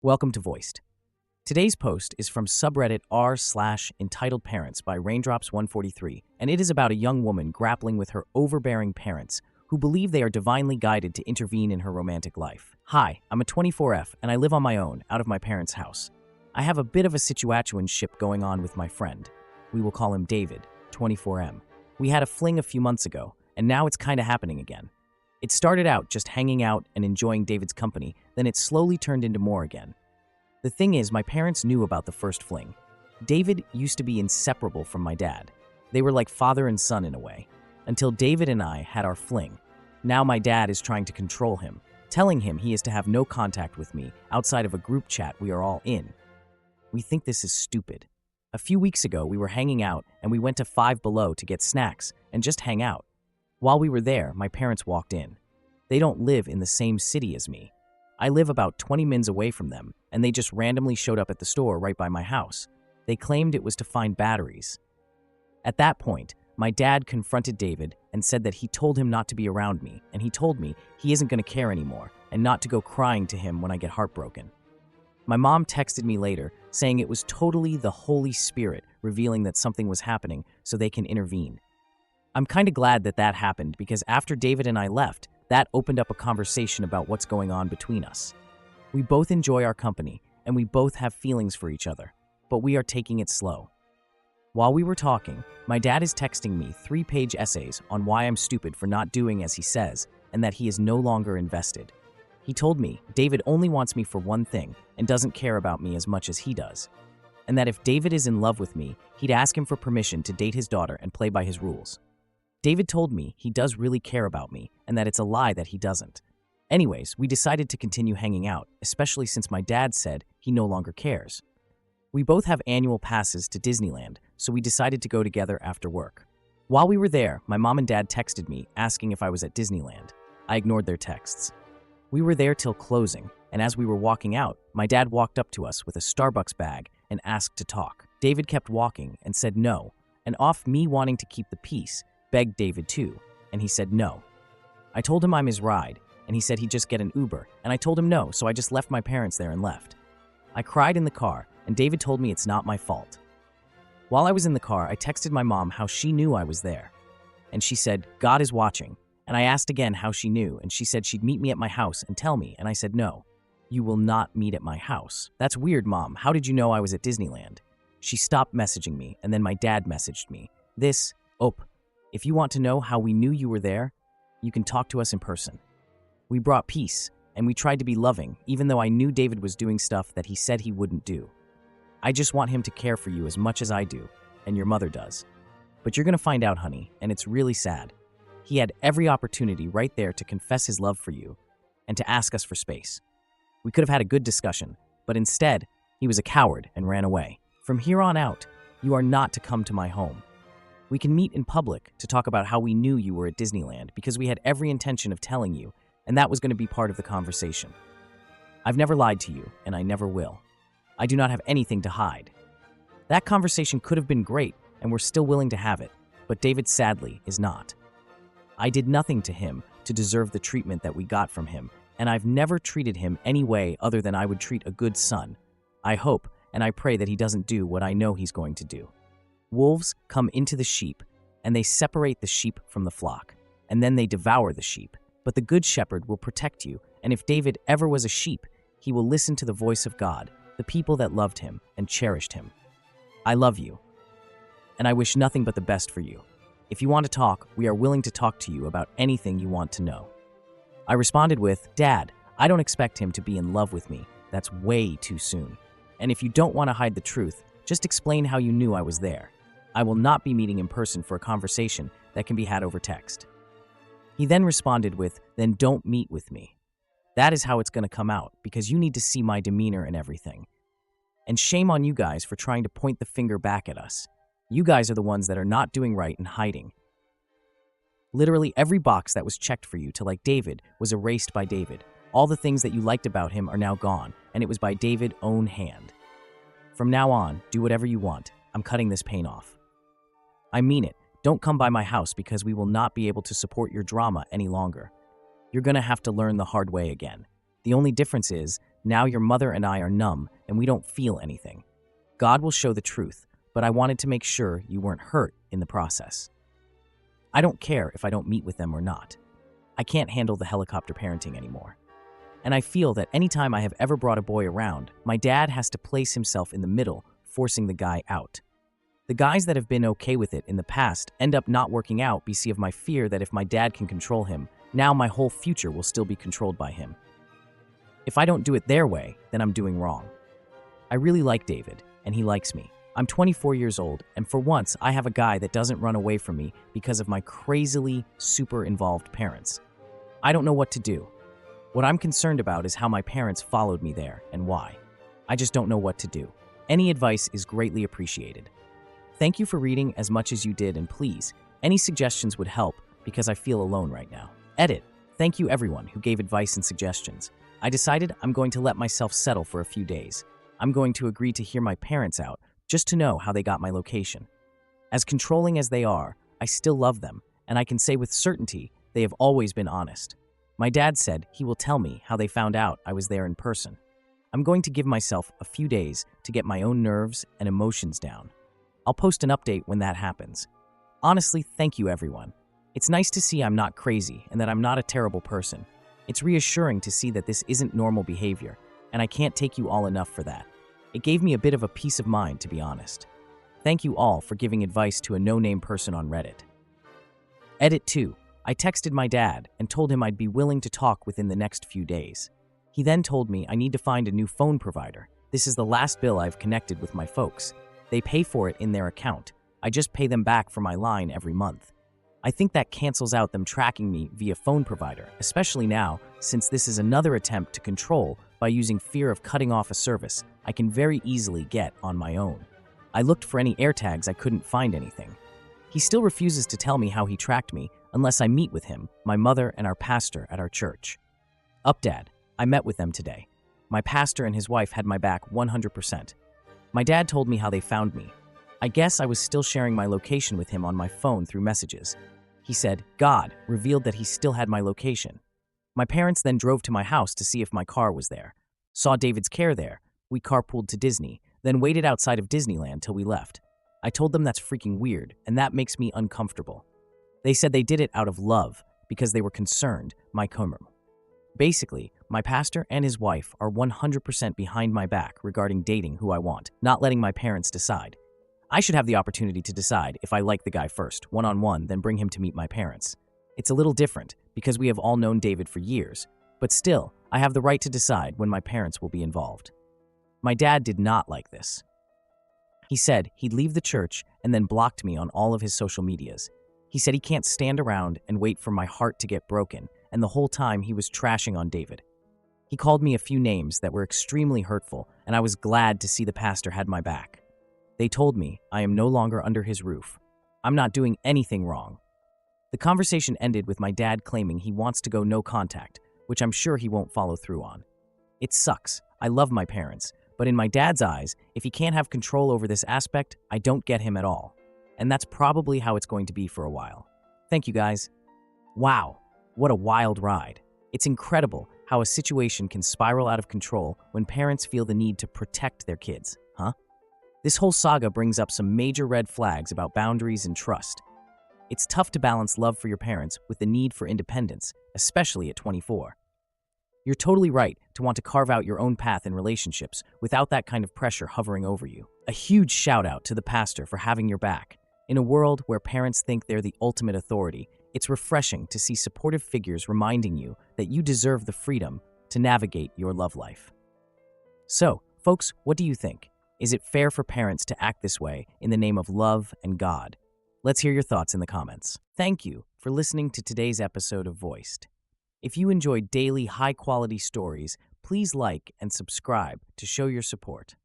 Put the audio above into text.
Welcome to Voiced. Today's post is from subreddit r/entitled parents by Raindrops143, and it is about a young woman grappling with her overbearing parents who believe they are divinely guided to intervene in her romantic life. Hi, I'm a 24F and I live on my own, out of my parents' house. I have a bit of a situationship going on with my friend. We will call him David, 24M. We had a fling a few months ago, and now it's kinda happening again. It started out just hanging out and enjoying David's company, then it slowly turned into more again. The thing is, my parents knew about the first fling. David used to be inseparable from my dad. They were like father and son in a way, until David and I had our fling. Now my dad is trying to control him, telling him he is to have no contact with me outside of a group chat we are all in. We think this is stupid. A few weeks ago, we were hanging out and we went to Five Below to get snacks and just hang out. While we were there, my parents walked in. They don't live in the same city as me. I live about 20 minutes away from them, and they just randomly showed up at the store right by my house. They claimed it was to find batteries. At that point, my dad confronted David and said that he told him not to be around me, and he told me he isn't going to care anymore and not to go crying to him when I get heartbroken. My mom texted me later saying it was totally the Holy Spirit revealing that something was happening so they can intervene. I'm kind of glad that happened because after David and I left, that opened up a conversation about what's going on between us. We both enjoy our company, and we both have feelings for each other, but we are taking it slow. While we were talking, my dad is texting me 3-page essays on why I'm stupid for not doing as he says, and that he is no longer invested. He told me David only wants me for one thing and doesn't care about me as much as he does, and that if David is in love with me, he'd ask him for permission to date his daughter and play by his rules. David told me he does really care about me and that it's a lie that he doesn't. Anyways, we decided to continue hanging out, especially since my dad said he no longer cares. We both have annual passes to Disneyland, so we decided to go together after work. While we were there, my mom and dad texted me asking if I was at Disneyland. I ignored their texts. We were there till closing, and as we were walking out, my dad walked up to us with a Starbucks bag and asked to talk. David kept walking and said no, and off me wanting to keep the peace, begged David too, and he said no. I told him I'm his ride, and he said he'd just get an Uber, and I told him no, so I just left my parents there and left. I cried in the car, and David told me it's not my fault. While I was in the car, I texted my mom how she knew I was there, and she said, God is watching, and I asked again how she knew, and she said she'd meet me at my house and tell me, and I said no, you will not meet at my house. That's weird, Mom. How did you know I was at Disneyland? She stopped messaging me, and then my dad messaged me. If you want to know how we knew you were there, you can talk to us in person. We brought peace, and we tried to be loving, even though I knew David was doing stuff that he said he wouldn't do. I just want him to care for you as much as I do, and your mother does. But you're gonna find out, honey, and it's really sad. He had every opportunity right there to confess his love for you and to ask us for space. We could have had a good discussion, but instead, he was a coward and ran away. From here on out, you are not to come to my home. We can meet in public to talk about how we knew you were at Disneyland because we had every intention of telling you, and that was going to be part of the conversation. I've never lied to you, and I never will. I do not have anything to hide. That conversation could have been great, and we're still willing to have it, but David sadly is not. I did nothing to him to deserve the treatment that we got from him, and I've never treated him any way other than I would treat a good son. I hope and I pray that he doesn't do what I know he's going to do. Wolves come into the sheep, and they separate the sheep from the flock, and then they devour the sheep. But the good shepherd will protect you, and if David ever was a sheep, he will listen to the voice of God, the people that loved him and cherished him. I love you, and I wish nothing but the best for you. If you want to talk, we are willing to talk to you about anything you want to know. I responded with, Dad, I don't expect him to be in love with me. That's way too soon. And if you don't want to hide the truth, just explain how you knew I was there. I will not be meeting in person for a conversation that can be had over text. He then responded with, then don't meet with me. That is how it's going to come out, because you need to see my demeanor and everything. And shame on you guys for trying to point the finger back at us. You guys are the ones that are not doing right and hiding. Literally every box that was checked for you to like David was erased by David. All the things that you liked about him are now gone, and it was by David's own hand. From now on, do whatever you want. I'm cutting this pain off. I mean it. Don't come by my house because we will not be able to support your drama any longer. You're going to have to learn the hard way again. The only difference is Now your mother and I are numb and we don't feel anything. God will show the truth, but I wanted to make sure you weren't hurt in the process. I don't care if I don't meet with them or not. I can't handle the helicopter parenting anymore. And I feel that anytime I have ever brought a boy around, my dad has to place himself in the middle, forcing the guy out. The guys that have been okay with it in the past end up not working out because of my fear that if my dad can control him, now my whole future will still be controlled by him. If I don't do it their way, then I'm doing wrong. I really like David, and he likes me. I'm 24 years old, and for once, I have a guy that doesn't run away from me because of my crazily super involved parents. I don't know what to do. What I'm concerned about is how my parents followed me there and why. I just don't know what to do. Any advice is greatly appreciated. Thank you for reading as much as you did, and please, any suggestions would help because I feel alone right now. Edit. Thank you everyone who gave advice and suggestions. I decided I'm going to let myself settle for a few days. I'm going to agree to hear my parents out just to know how they got my location. As controlling as they are, I still love them, and I can say with certainty they have always been honest. My dad said he will tell me how they found out I was there in person. I'm going to give myself a few days to get my own nerves and emotions down. I'll post an update when that happens. Honestly, thank you everyone. It's nice to see I'm not crazy and that I'm not a terrible person. It's reassuring to see that this isn't normal behavior, and I can't take you all enough for that. It gave me a bit of a peace of mind, to be honest. Thank you all for giving advice to a no-name person on Reddit. Edit 2. I texted my dad and told him I'd be willing to talk within the next few days. He then told me I need to find a new phone provider. This is the last bill I've connected with my folks. They pay for it in their account. I just pay them back for my line every month. I think that cancels out them tracking me via phone provider, especially now, since this is another attempt to control by using fear of cutting off a service I can very easily get on my own. I looked for any AirTags, I couldn't find anything. He still refuses to tell me how he tracked me unless I meet with him, my mother, and our pastor at our church. Dad, I met with them today. My pastor and his wife had my back 100%. My dad told me how they found me. I guess I was still sharing my location with him on my phone through messages. He said, God revealed that he still had my location. My parents then drove to my house to see if my car was there. Saw David's care there. We carpooled to Disney, then waited outside of Disneyland till we left. I told them that's freaking weird, and that makes me uncomfortable. They said they did it out of love because they were concerned, my comrum. Basically, my pastor and his wife are 100% behind my back regarding dating who I want, not letting my parents decide. I should have the opportunity to decide if I like the guy first, one-on-one, then bring him to meet my parents. It's a little different because we have all known David for years, but still, I have the right to decide when my parents will be involved. My dad did not like this. He said he'd leave the church and then blocked me on all of his social medias. He said he can't stand around and wait for my heart to get broken, and the whole time he was trashing on David. He called me a few names that were extremely hurtful, and I was glad to see the pastor had my back. They told me I am no longer under his roof. I'm not doing anything wrong. The conversation ended with my dad claiming he wants to go no contact, which I'm sure he won't follow through on. It sucks. I love my parents, but in my dad's eyes, if he can't have control over this aspect, I don't get him at all. And that's probably how it's going to be for a while. Thank you guys. Wow, what a wild ride. It's incredible how a situation can spiral out of control when parents feel the need to protect their kids, huh? This whole saga brings up some major red flags about boundaries and trust. It's tough to balance love for your parents with the need for independence, especially at 24. You're totally right to want to carve out your own path in relationships without that kind of pressure hovering over you. A huge shout out to the pastor for having your back. In a world where parents think they're the ultimate authority, it's refreshing to see supportive figures reminding you that you deserve the freedom to navigate your love life. So, folks, what do you think? Is it fair for parents to act this way in the name of love and God? Let's hear your thoughts in the comments. Thank you for listening to today's episode of Voiced. If you enjoyed daily high-quality stories, please like and subscribe to show your support.